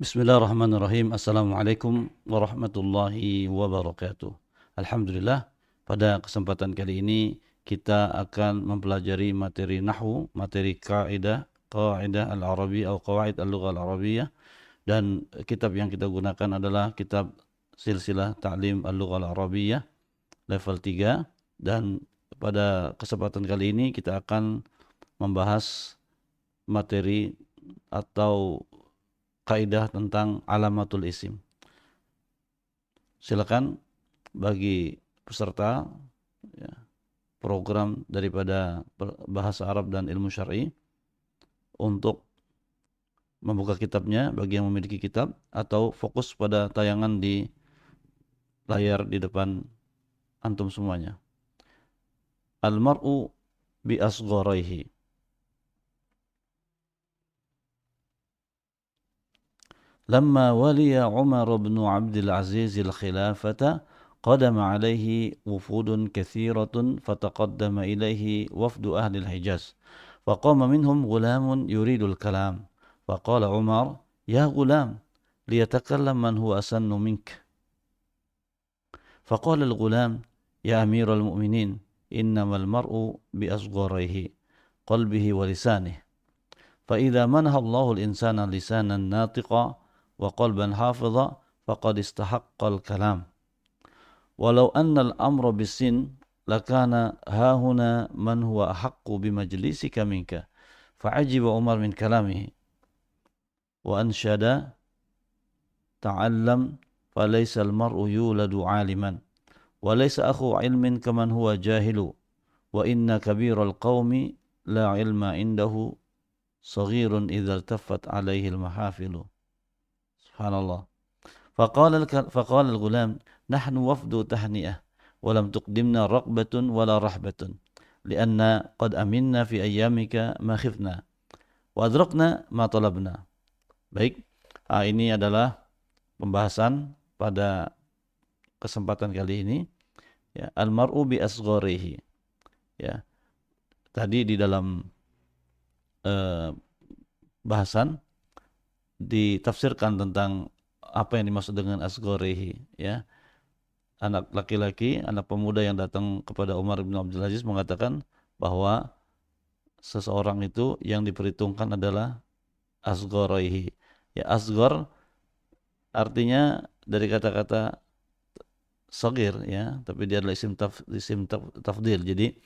Bismillahirrahmanirrahim. Assalamualaikum warahmatullahi wabarakatuh. Alhamdulillah, pada kesempatan kali ini kita akan mempelajari materi nahwu, materi kaidah al-Arabi atau qawaid al-lughah al-Arabiyyah, dan kitab yang kita gunakan adalah kitab Silsilah Ta'lim al-Lughah al-Arabiyyah level 3, dan pada kesempatan kali ini kita akan membahas materi atau kaidah tentang alamatul isim. Silakan bagi peserta program daripada bahasa Arab dan ilmu syar'i untuk membuka kitabnya bagi yang memiliki kitab, atau fokus pada tayangan di layar di depan antum semuanya. Al-mar'u bi asgharaihi. لما ولي عمر بن عبد العزيز الخلافة قدم عليه وفود كثيرة فتقدم إليه وفد أهل الحجاز فقام منهم غلام يريد الكلام فقال عمر يا غلام ليتكلم من هو أسن منك فقال الغلام يا أمير المؤمنين إنما المرء بأصغريه قلبه ولسانه فإذا منح الله الإنسان لسانا ناطقا وقلبا حافظا فقد استحق الكلام ولو أن الأمر بالسن لكان هاهنا من هو أحق بمجلسك منك فعجب عمر من كلامه وأنشد تعلم فليس المرء يولد عالما وليس أخو علم كمن هو جاهل وإن كبير القوم لا علم عنده صغير إذا التفت عليه المحافل. Subhanallah. فقال الغلام نحن وفد تهنئة ولم تقدمنا رغبة ولا رهبة لأن قد أمنا في أيامك ما خفنا وأدركنا ما طلبنا. Baik, ini adalah pembahasan pada kesempatan kali ini, ya, al-mar'u bi asgharihi. Ya, tadi di dalam bahasan ditafsirkan tentang apa yang dimaksud dengan asgharihi, ya. Anak laki-laki, anak pemuda yang datang kepada Umar bin Abdul Aziz mengatakan bahwa seseorang itu yang diperhitungkan adalah asgharihi. Ya, asghar artinya dari kata-kata sagir, ya, tapi dia adalah isim tafdil. Jadi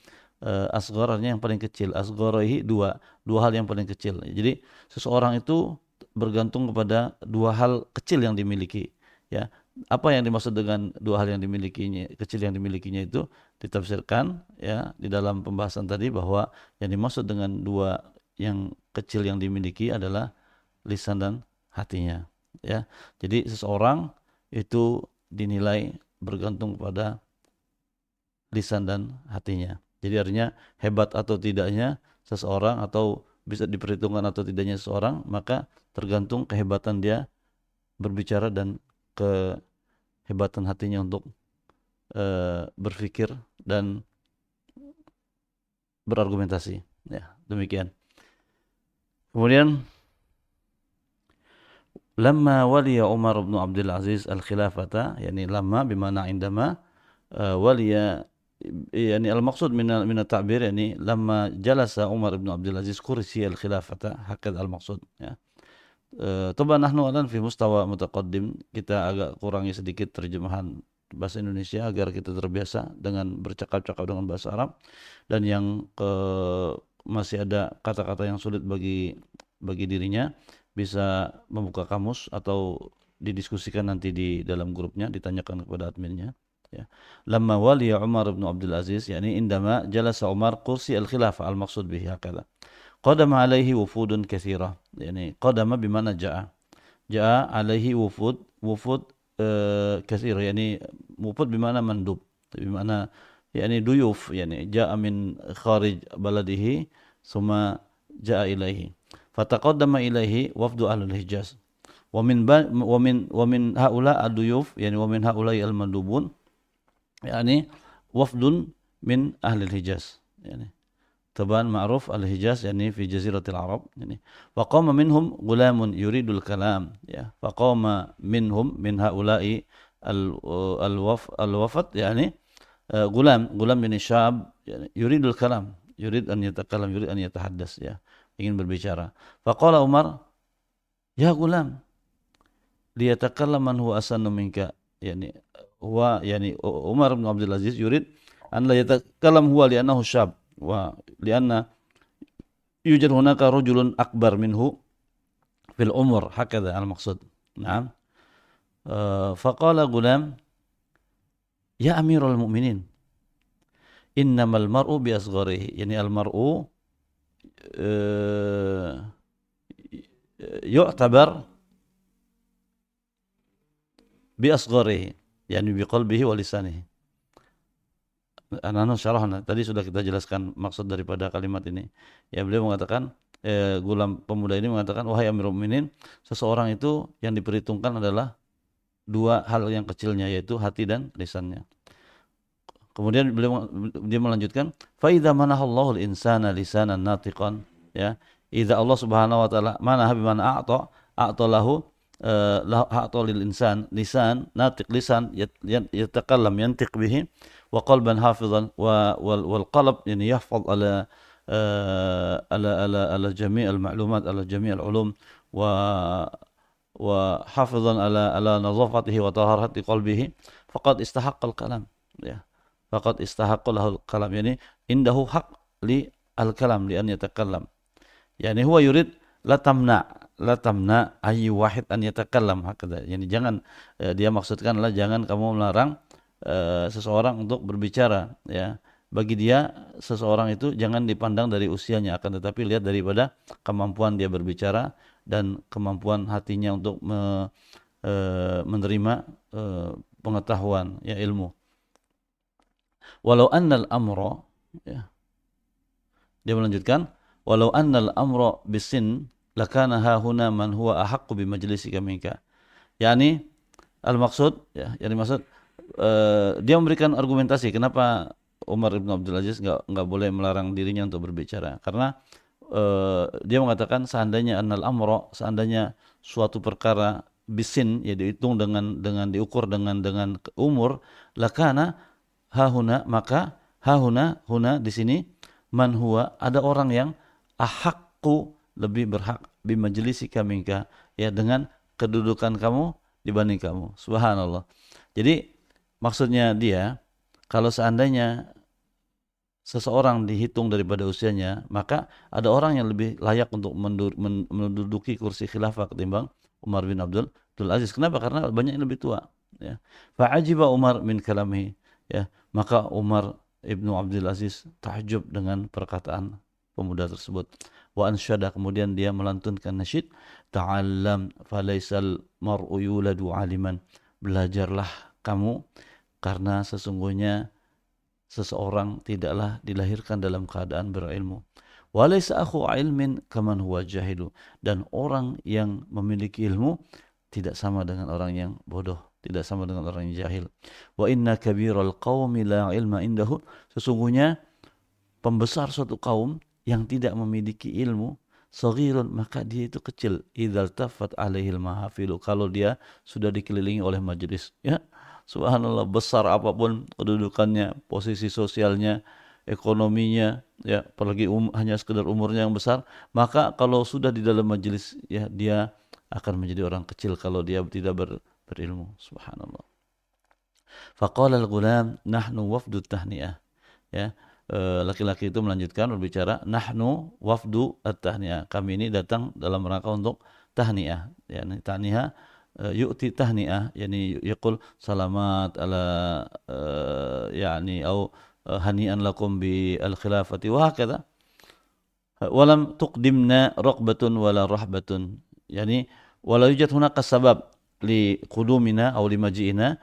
asghar artinya yang paling kecil. Asgharihi dua hal yang paling kecil. Jadi seseorang itu bergantung kepada dua hal kecil yang dimiliki, ya. Apa yang dimaksud dengan dua hal yang dimilikinya, kecil yang dimilikinya, itu ditafsirkan, ya, di dalam pembahasan tadi, bahwa yang dimaksud dengan dua yang kecil yang dimiliki adalah lisan dan hatinya, ya. Jadi seseorang itu dinilai bergantung pada lisan dan hatinya. Jadi artinya hebat atau tidaknya seseorang, atau bisa diperhitungkan atau tidaknya seseorang, maka tergantung kehebatan dia berbicara dan kehebatan hatinya untuk berpikir dan berargumentasi. Ya, demikian. Kemudian lamma waliya Umar bin Abdul Aziz al-khilafata, yani lamma bimana indama, waliya, yani al-maqsud min at-ta'bir, yani lamma jalasa Umar bin Abdul Aziz kursi al-khilafata, hakad al-maqsud, ya. Taban nahnu alan fi mustawa mutaqaddim, kita agak kurangi sedikit terjemahan bahasa Indonesia agar kita terbiasa dengan bercakap-cakap dengan bahasa Arab, dan yang masih ada kata-kata yang sulit bagi dirinya, bisa membuka kamus atau didiskusikan nanti di dalam grupnya, ditanyakan kepada adminnya, ya. Lamma waliya Umar bin Abdul Aziz, yani indama jalasa Umar kursi al-khilafah, al-maqsud bihi hakala. Qadama alaihi wufudun katsira, yani qadama bimana ja'a alaihi wufud katsira, yani wufud bimana mandub, bimana yani duyuf, yani ja'a min kharij baladihi summa ja'a ilaihi fataqaddama ilaihi wafdu ahlul hijaz wa min haula ad-duyuf, yani wa min haula al-mandubun, yani wafdun min ahlil hijaz, yani Taban ma'ruf al-Hijaz yani fi jaziratil Arab yani wa qama minhum gulamun yuridul kalam ya fa qama minhum min haula'i al-wafat yani gulam yani syab yani yuridul kalam yurid an yatakallam yurid an yatahaddas ya ingin berbicara faqala Umar ya gulam liyatakallam man huwa asannu minka yani huwa yani Umar bin Abdul Aziz yurid an la yatakallam huwa li'annahu syab wa li'anna yujad hunaka rajulun akbar minhu fil umur hakadha al maqsud na'am faqala gulam ya amirul mu'minin innamal mar'u bi asgharihi yani al mar'u yu'tabar bi asgharihi yani bi qalbihi wa lisanihi. Anak-anak syarahna tadi sudah kita jelaskan maksud daripada kalimat ini. Ya beliau mengatakan gulam pemuda ini mengatakan wahai amirul mukminin seseorang itu yang diperhitungkan adalah dua hal yang kecilnya yaitu hati dan lisannya. Kemudian dia melanjutkan fa idza manahallahu al-insana lisanan natiqan ya idza Allah Subhanahu wa taala manaha bimana a'ta lahu a'ta lil insan lisan natiq lisan yatakallam yantiq bihi wa qalban hafizan wal qalb yani yahfaz ala jami' al ma'lumat ala jami' al ulum wa hafizan ala nadhafatihi wa taharati qalbihi faqad istahaqqa al kalam ya faqad istahaqqa lahu al kalam yani indahu haq li al kalam li an yatakallam yani huwa yurid la tamna ayyu wahid an yatakallam hakadha yani jangan dia maksudkan adalah jangan kamu melarang seseorang untuk berbicara ya bagi dia seseorang itu jangan dipandang dari usianya akan tetapi lihat daripada kemampuan dia berbicara dan kemampuan hatinya untuk menerima pengetahuan ya ilmu walau annal amra ya dia melanjutkan walau annal amra bisin lakana hahuna man huwa ahaqqu bi majlisika minka yakni al maksud ya yang dimaksud dia memberikan argumentasi kenapa Umar bin Abdul Aziz enggak boleh melarang dirinya untuk berbicara karena dia mengatakan seandainya annal amra seandainya suatu perkara bisin ya dihitung dengan diukur dengan umur lakana hahuna maka hahuna huna di sini man huwa ada orang yang ahaqqu lebih berhak bimajlisika minka ya dengan kedudukan kamu dibanding kamu subhanallah jadi maksudnya dia kalau seandainya seseorang dihitung daripada usianya maka ada orang yang lebih layak untuk menduduki kursi khilafah ketimbang Umar bin Abdul Aziz kenapa karena banyak yang lebih tua ya fa'ajiba Umar min kalamihi ya maka Umar ibnu Abdul Aziz takjub dengan perkataan pemuda tersebut wa ansyada kemudian dia melantunkan nasyid ta'allam falaisal mar'u yuladu aliman belajarlah kamu karena sesungguhnya seseorang tidaklah dilahirkan dalam keadaan berilmu walaysa akhu ilmin kaman huwa jahilu dan orang yang memiliki ilmu tidak sama dengan orang yang bodoh tidak sama dengan orang yang jahil wa inna kabiral qaumi la ilma indahu sesungguhnya pembesar suatu kaum yang tidak memiliki ilmu saghirun maka dia itu kecil idzal tafat alaihil mahafilu kalau dia sudah dikelilingi oleh majelis ya subhanallah besar apapun kedudukannya posisi sosialnya ekonominya ya apalagi hanya sekedar umurnya yang besar maka kalau sudah di dalam majelis ya dia akan menjadi orang kecil kalau dia tidak berilmu subhanallah faqala al-ghulam nahnu wafdu tahniah ya laki-laki itu melanjutkan berbicara nahnu wafdu at-tahniah kami ini datang dalam rangka untuk tahniah yani tahniah yu'ti tahniah yani yaqul salamat ala yani au hani'an lakum bi al-khilafati wa hakadha walam tuqdimna raqbatun wala rahbatun yani wala yujad hunaka sabab li qudumina aw li maji'ina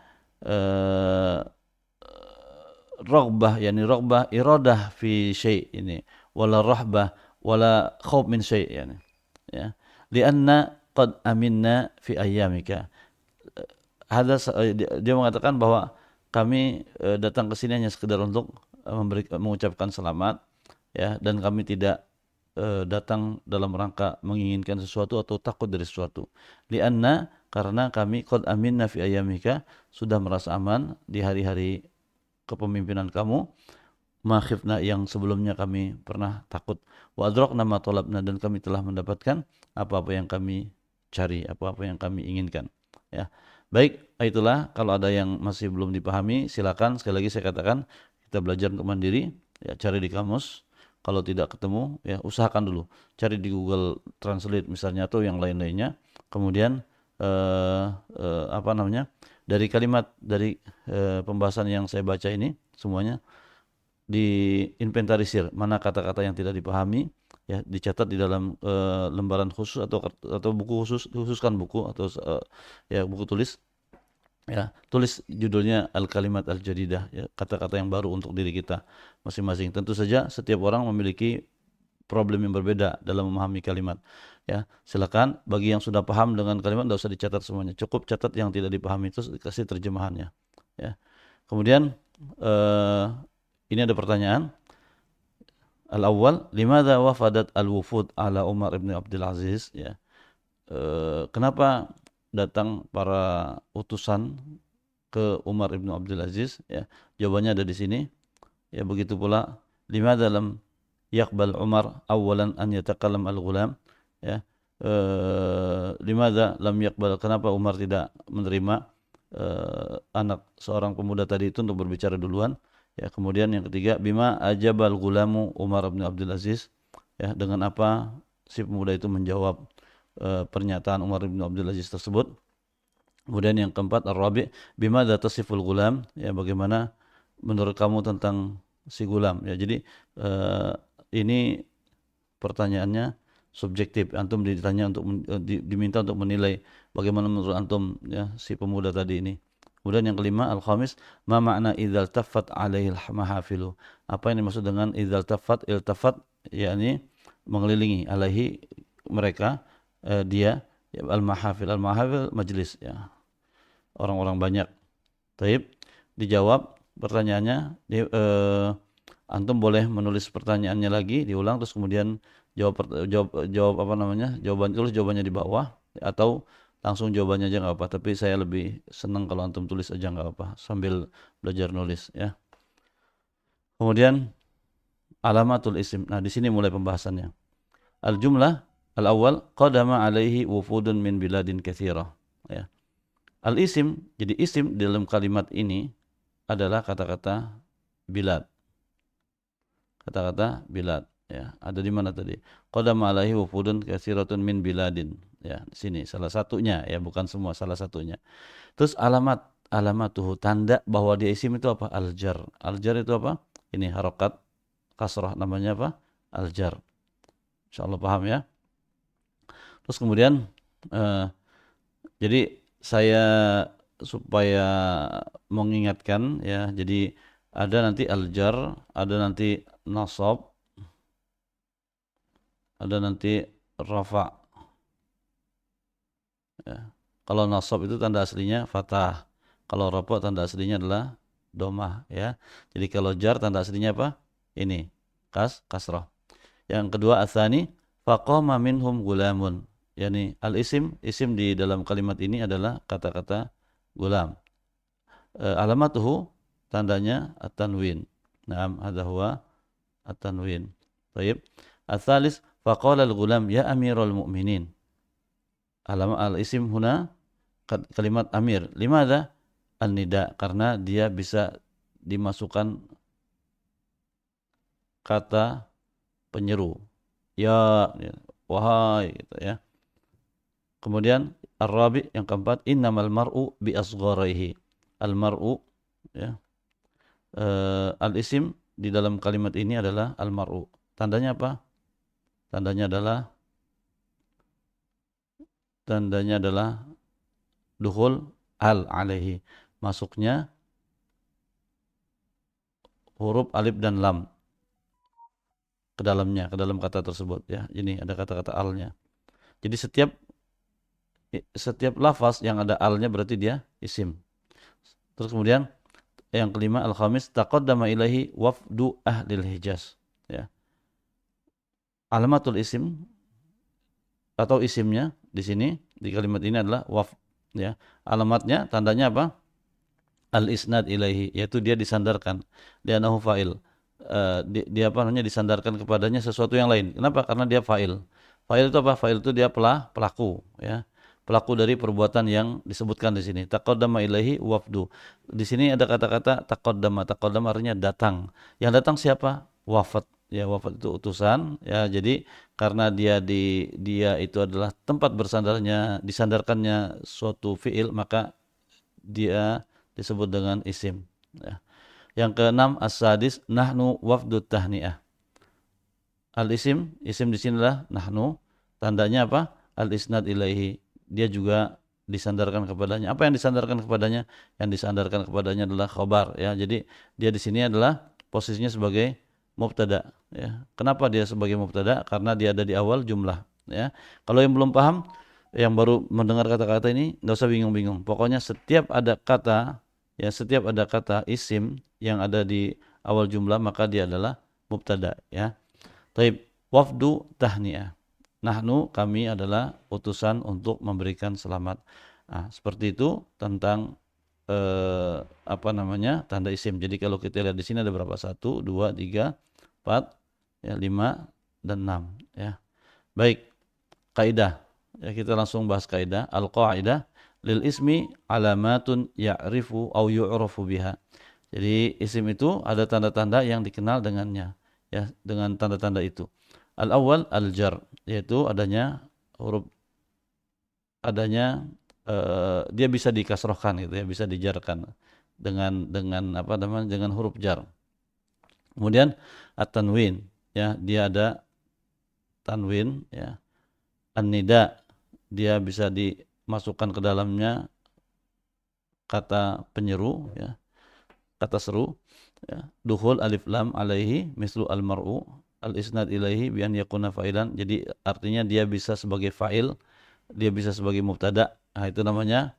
raghbah yani raghbah iradah fi syai' ini wala rahbah wala khauf min syai' yani ya lianna qad aminna fi ayyamika dia mengatakan bahwa kami datang ke sini hanya sekedar untuk mengucapkan selamat ya, dan kami tidak datang dalam rangka menginginkan sesuatu atau takut dari sesuatu. Lianna, karena kami qad aminna fi ayyamika, sudah merasa aman di hari-hari kepemimpinan kamu, ma khifna, yang sebelumnya kami pernah takut, wa adrakna ma talabna, dan kami telah mendapatkan apa-apa yang kami cari, apa-apa yang kami inginkan, ya. Baik, itulah, kalau ada yang masih belum dipahami silakan. Sekali lagi saya katakan, kita belajar untuk mandiri, ya, cari di kamus. Kalau tidak ketemu, ya usahakan dulu cari di Google Translate misalnya atau yang lain-lainnya. Kemudian apa namanya, dari kalimat, dari pembahasan yang saya baca ini semuanya diinventarisir mana kata-kata yang tidak dipahami, ya, dicatat di dalam lembaran khusus atau buku khusus, khususkan buku atau ya buku tulis, ya, tulis judulnya Al-Kalimat Al-Jadidah, ya, kata-kata yang baru untuk diri kita masing-masing. Tentu saja setiap orang memiliki problem yang berbeda dalam memahami kalimat, ya. Silakan bagi yang sudah paham dengan kalimat, tidak usah dicatat semuanya, cukup catat yang tidak dipahami, terus dikasih terjemahannya, ya. Kemudian ini ada pertanyaan. Al-awwal, limadha wafadat al-wufud ala Umar ibn Abdul Aziz, ya. Kenapa datang para utusan ke Umar ibn Abdul Aziz, ya. Jawabannya ada di sini, ya. Begitu pula, limadha lam yaqbal Umar awalan an yatakallam al-ghulam, ya. Limadha lam yaqbal, kenapa Umar tidak menerima anak seorang pemuda tadi itu untuk berbicara duluan, ya. Kemudian yang ketiga, bima ajabal gulamu Umar bin Abdul Aziz, ya, dengan apa si pemuda itu menjawab pernyataan Umar bin Abdul Aziz tersebut. Kemudian yang keempat, ar-rabi, bima tasiful gulam, ya, bagaimana menurut kamu tentang si gulam, ya. Jadi ini pertanyaannya subjektif, antum ditanya untuk diminta untuk menilai bagaimana menurut antum, ya, si pemuda tadi ini. Kemudian yang kelima, al-khamis, ma makna idzal taffat alaihil mahafilu, apa yang dimaksud dengan idzal taffat, iltafat, yakni mengelilingi, alaihi, mereka, dia, ya, al-mahafil majlis, ya, orang-orang banyak. Taib, dijawab pertanyaannya, antum boleh menulis pertanyaannya lagi, diulang, terus kemudian jawab apa namanya, tulis jawabannya di bawah, atau langsung jawabannya aja nggak apa, tapi saya lebih senang kalau antum tulis aja nggak apa sambil belajar nulis, ya. Kemudian alamatul isim. Nah, di sini mulai pembahasannya. Al jumlah al awal, qadama alaihi wufudun min biladin katsirah, ya. Al isim, jadi isim dalam kalimat ini adalah kata-kata bilad. Kata-kata bilad, ya. Ada di mana tadi? Qadama alaihi wufudun katsiratun min biladin, ya. Di sini salah satunya, ya, bukan semua, salah satunya. Terus alamatuhu, tanda bahwa dia isim itu apa? Al-jar. Al-jar itu apa? Ini harokat kasrah, namanya apa? Al-jar. Insyaallah paham, ya. Terus kemudian jadi saya supaya mengingatkan, ya. Jadi ada nanti al-jar, ada nanti nasab, ada nanti rafa, ya. Kalau nasab itu tanda aslinya fathah, kalau rafa tanda aslinya adalah domah, ya. Jadi kalau jar tanda aslinya apa? Ini kasrah. Yang kedua, atsani, faqama minhum gulamun, yakni al-isim, isim di dalam kalimat ini adalah kata-kata gulam. Alamatuhu, tandanya at-tanwin. Naam, hadza huwa at-tanwin. Baik. Ats-tsalis, faqala al-gulam ya amirul mu'minin. Alamat al-isim huna kalimat amir. Limadza? An-nida, karena dia bisa dimasukkan kata penyeru. Ya, wahai, gitu, ya. Kemudian ar-rabi, yang keempat, innamal mar'u bi asgharihi. Al-mar'u, ya. Al-isim di dalam kalimat ini adalah al-mar'u. Tandanya apa? Tandanya adalah dukhul alaihi. Masuknya huruf alif dan lam ke dalamnya, ke dalam kata tersebut, ya. Ini ada kata-kata alnya. Jadi setiap lafaz yang ada alnya berarti dia isim. Terus kemudian yang kelima, al-khamis, taqaddama ilaihi wafdu ahlil Hijaz, ya. alamatul isim atau isimnya di sini di kalimat ini adalah waf, ya. Alamatnya tandanya apa? Al isnad ilaihi, yaitu dia disandarkan, dia nahu fa'il. Dia apa namanya, disandarkan kepadanya sesuatu yang lain. Kenapa? Karena dia fa'il. Fa'il itu apa? Fa'il itu dia pelaku, ya. Pelaku dari perbuatan yang disebutkan di sini. Taqaddama ilaihi wafdu. Di sini ada kata-kata taqaddama. Taqaddama artinya datang. Yang datang siapa? Wafat. Ya, wafat itu utusan, ya. Jadi karena dia itu adalah tempat disandarkannya suatu fiil, maka dia disebut dengan isim, ya. Yang keenam as-sadis nahnu wafdut tahniah. Isim di sinilah nahnu, tandanya apa? Al-isnad ilaihi, dia juga disandarkan kepadanya. Apa yang disandarkan kepadanya? Yang disandarkan kepadanya adalah khobar, ya. Jadi dia di sini adalah posisinya sebagai mubtada, ya. Kenapa dia sebagai mubtada? Karena dia ada di awal jumlah, ya. Kalau yang belum paham, yang baru mendengar kata-kata ini, enggak usah bingung-bingung. Pokoknya setiap ada kata isim yang ada di awal jumlah, maka dia adalah mubtada, ya. Taib, wafdu tahniah. Nahnu, kami adalah utusan untuk memberikan selamat. Nah, seperti itu tentang apa namanya, tanda isim. Jadi kalau kita lihat di sini ada berapa? 1, 2, 3, 4, ya, 5 dan 6, ya. Baik, kaidah. Ya, kita langsung bahas kaidah. Al-qaidah lil ismi alamatun ya'rifu au yu'rafu biha. Jadi isim itu ada tanda-tanda yang dikenal dengannya, ya, dengan tanda-tanda itu. Al-awwal al-jar, yaitu huruf adanya dia bisa dikasrohkan gitu, ya, bisa dijarkan dengan apa namanya, dengan huruf jar. Kemudian at-tanwin, ya, dia ada tanwin, ya. An-nida, dia bisa dimasukkan ke dalamnya kata penyeru, ya, kata seru, ya. Dukhul alif lam alaihi mislu al mar'u, al isnad ilaihi bi an yakuna fa'ilan. Jadi artinya dia bisa sebagai fa'il, dia bisa sebagai mubtada. Nah, itu namanya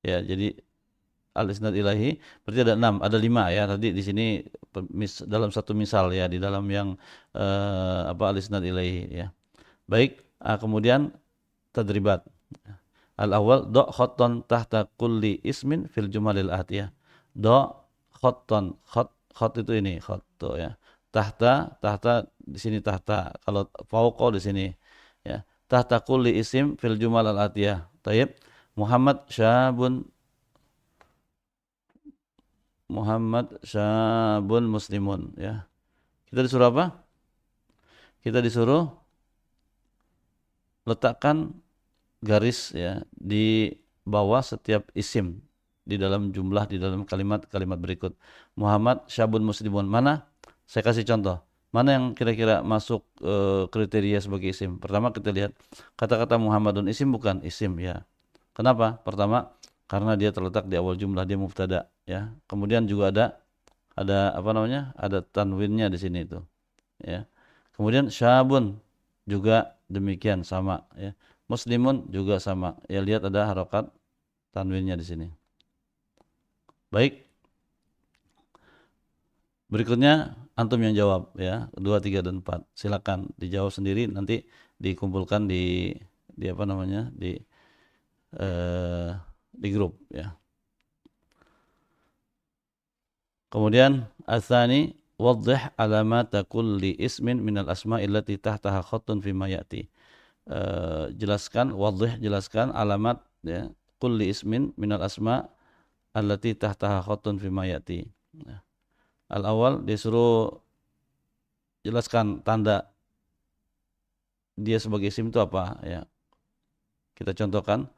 ya, jadi al isnad ilaihi berarti ada 6, ada 5, ya. Tadi di sini dalam satu misal, ya, di dalam yang apa, al isnad ilaihi, ya. Baik, kemudian tadribat. Al awal do khotton tahta kulli ismin fil jumalil atiyah. Do khotton, khot itu ini khot tuh, ya. Tahta di sini tahta. Kalau fauqa di sini, ya. Tahta kulli isim fil jumal al atiyah. Tayyib. Muhammad syabun muslimun, ya. Kita disuruh apa? Kita disuruh letakkan garis, ya, di bawah setiap isim di dalam kalimat-kalimat berikut. Muhammad syabun muslimun. Mana? Saya kasih contoh. Mana yang kira-kira masuk kriteria sebagai isim? Pertama kita lihat kata-kata Muhammadun, isim bukan? Isim, ya. Kenapa? Pertama, karena dia terletak di awal jumlah, dia mubtada, ya. Kemudian juga ada apa namanya? Ada tanwinnya di sini itu, ya. Kemudian syabun juga demikian, sama, ya. Muslimun juga sama. Ya, lihat ada harokat tanwinnya di sini. Baik. Berikutnya antum yang jawab, ya. 2, 3 dan 4. Silakan dijawab sendiri, nanti dikumpulkan di apa namanya? Di grup, ya. Kemudian atsani waddih alamata kulli ismin minal asma'i allati tahtaha khattun fima ya'ti. Jelaskan alamat, ya, kulli ismin minal asma allati tahtaha khattun fima ya'ti. Ya. Al-awwal disuruh jelaskan tanda dia sebagai isim itu apa, ya. Kita contohkan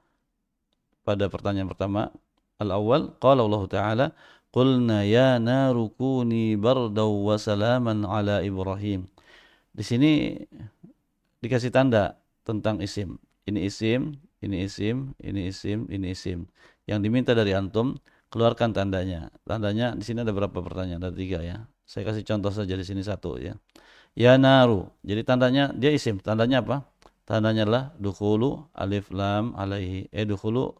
pada pertanyaan pertama. Al-awwal qala Allah Ta'ala qulna ya naru kuni bardaw wa salaman ala Ibrahim. Di sini dikasih tanda tentang isim. Ini isim, ini isim, ini isim, ini isim. Yang diminta dari antum, keluarkan tandanya. Tandanya di sini ada berapa pertanyaan? Ada 3, ya. Saya kasih contoh saja di sini 1, ya. Ya naru. Jadi tandanya dia isim. Tandanya apa? Tandanya adalah dukhulu alif lam alaihi. Dukhulu.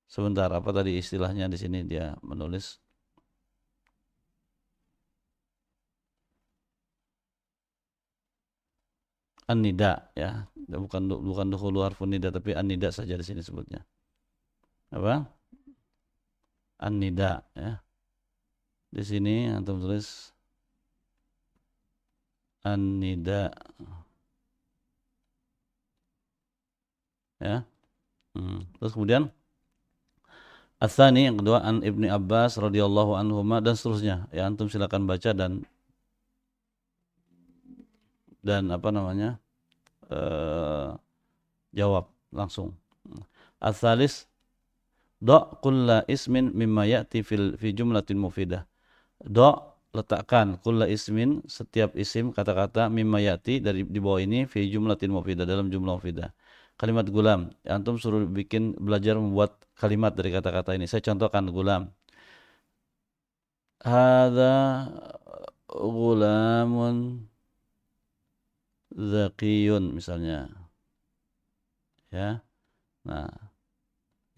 Sebentar, apa tadi istilahnya di sini dia menulis? an-nida ya. Bukan dukhulu harfun nida tapi an-nida saja di sini sebutnya. Apa? An-nida ya. Di sini antum tulis an-nida ya. Terus kemudian Ats-tsani yang kedua an Ibni Abbas radhiyallahu anhuma dan seterusnya. Ya antum silakan baca dan apa namanya? Jawab langsung. Ats-tsalis do kulla ismin mimma ya'ti fi jumlatin mufidah. Do letakkan kulla ismin setiap isim kata-kata mimma ya'ti dari di bawah ini fi jumlatin mufidah dalam jumlah mufidah. Kalimat gulam, antum suruh belajar membuat kalimat dari kata-kata ini. Saya contohkan gulam. Hadza gulamun zakiyun misalnya. Ya. Nah,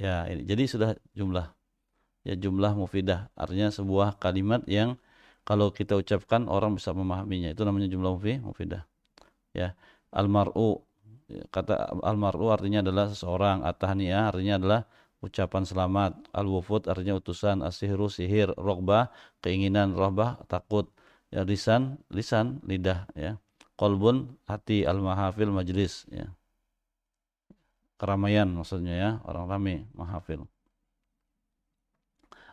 ya ini. Jadi sudah jumlah mufidah. Artinya sebuah kalimat yang kalau kita ucapkan orang bisa memahaminya. Itu namanya jumlah mufidah. Ya. Almar'u, kata almar'u artinya adalah seseorang. At-tahniyah artinya adalah ucapan selamat. Al-wufud artinya utusan. As-sihru sihir. Rogbah keinginan. Rohbah takut. Ya, lisan lidah ya. Qalbun hati. Al-mahafil majlis ya. Keramaian maksudnya ya, orang ramai mahafil.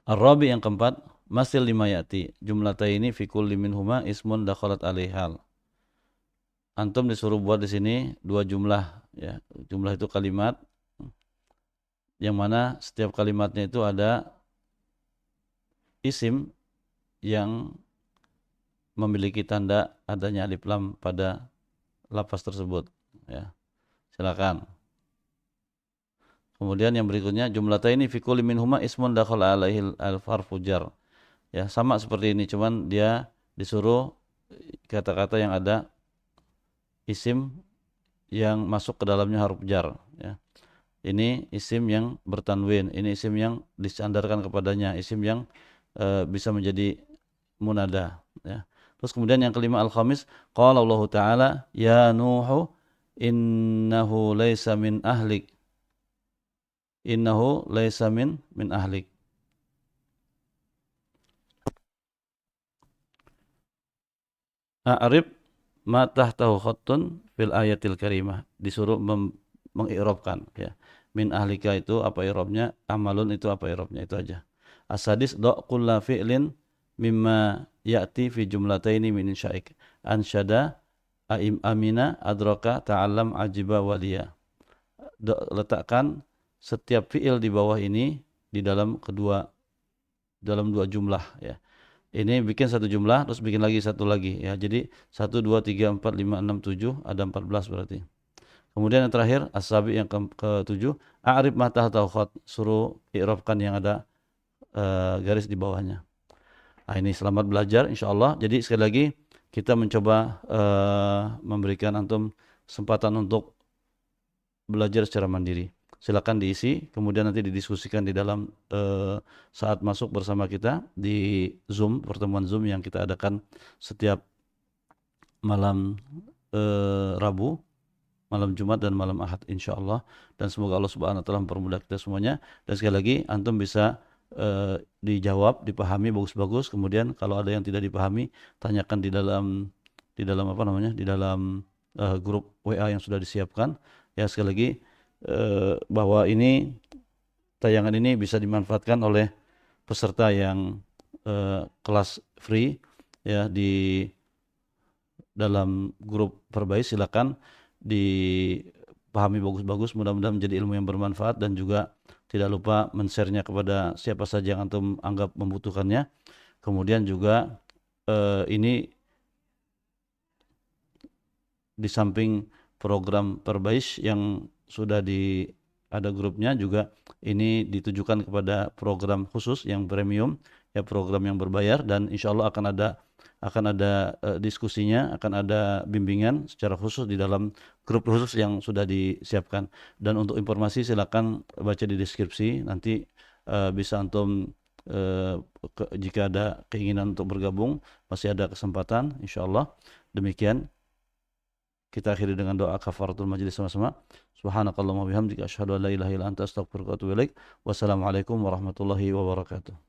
Ar-rabi yang keempat, masil lima yati. Jumlataini fi kulli minhuma ismun dakhalat alaihal. Antum disuruh buat di sini dua jumlah ya. Jumlah itu kalimat yang mana setiap kalimatnya itu ada isim yang memiliki tanda adanya alif lam pada lafaz tersebut ya. Silakan. Kemudian yang berikutnya jumlataini fi kulli minhuma ismun dakhala alaihi al-harfu jar. Ya, sama seperti ini cuman dia disuruh kata-kata yang ada isim yang masuk ke dalamnya huruf jar ya. Ini isim yang bertanwin, ini isim yang disandarkan kepadanya, isim yang bisa menjadi munada ya. Terus kemudian yang kelima al-khamis qala Allah taala ya nuhu innahu laisa min ahlik. Innahu laisa min ahlik. A'rib ma tahtahu khattun fil ayatil karimah. Disuruh mengi'rabkan ya. Min ahlika itu apa i'rabnya, amalun itu apa i'rabnya, itu aja. As-sadis do kulla fi'lin mimma ya'ti fi jumlataini min insya'ik. Ansyada amina adraka ta'allam ajiba waliya. Letakkan setiap fi'il di bawah ini di dalam dua jumlah ya. Ini bikin satu jumlah terus bikin lagi satu lagi ya. Jadi 1 2 3 4 5 6 7 ada 14 berarti. Kemudian yang terakhir as-sabi yang ke-7 a'rib ma tahtahu khat, suruh i'rabkan yang ada garis di bawahnya. Nah, ini selamat belajar insyaallah. Jadi sekali lagi kita mencoba memberikan antum kesempatan untuk belajar secara mandiri. Silakan diisi, kemudian nanti didiskusikan di dalam saat masuk bersama kita di Zoom, pertemuan Zoom yang kita adakan setiap malam Rabu, malam Jumat dan malam Ahad insyaallah. Dan semoga Allah Subhanahu wa taala mempermudah kita semuanya. Dan sekali lagi antum bisa dijawab, dipahami bagus-bagus. Kemudian kalau ada yang tidak dipahami, tanyakan di dalam apa namanya? Di dalam grup WA yang sudah disiapkan. Ya sekali lagi bahwa ini tayangan ini bisa dimanfaatkan oleh peserta yang kelas free ya di dalam grup Perbais. Silakan dipahami bagus-bagus, mudah-mudahan menjadi ilmu yang bermanfaat dan juga tidak lupa men-share-nya kepada siapa saja yang antum anggap membutuhkannya. Kemudian juga ini di samping program Perbais yang sudah ada grupnya, juga ini ditujukan kepada program khusus yang premium ya, program yang berbayar, dan insyaallah akan ada diskusinya, akan ada bimbingan secara khusus di dalam grup khusus yang sudah disiapkan. Dan untuk informasi silakan baca di deskripsi, nanti bisa antum jika ada keinginan untuk bergabung masih ada kesempatan insyaallah. Demikian. Kita akhiri dengan doa kafaratul majlis sama-sama. Subhanakallahumma bihamdika asyhadu an la ilaha illa anta astaghfiruka wa atubu ilaik. Wassalamualaikum warahmatullahi wabarakatuh.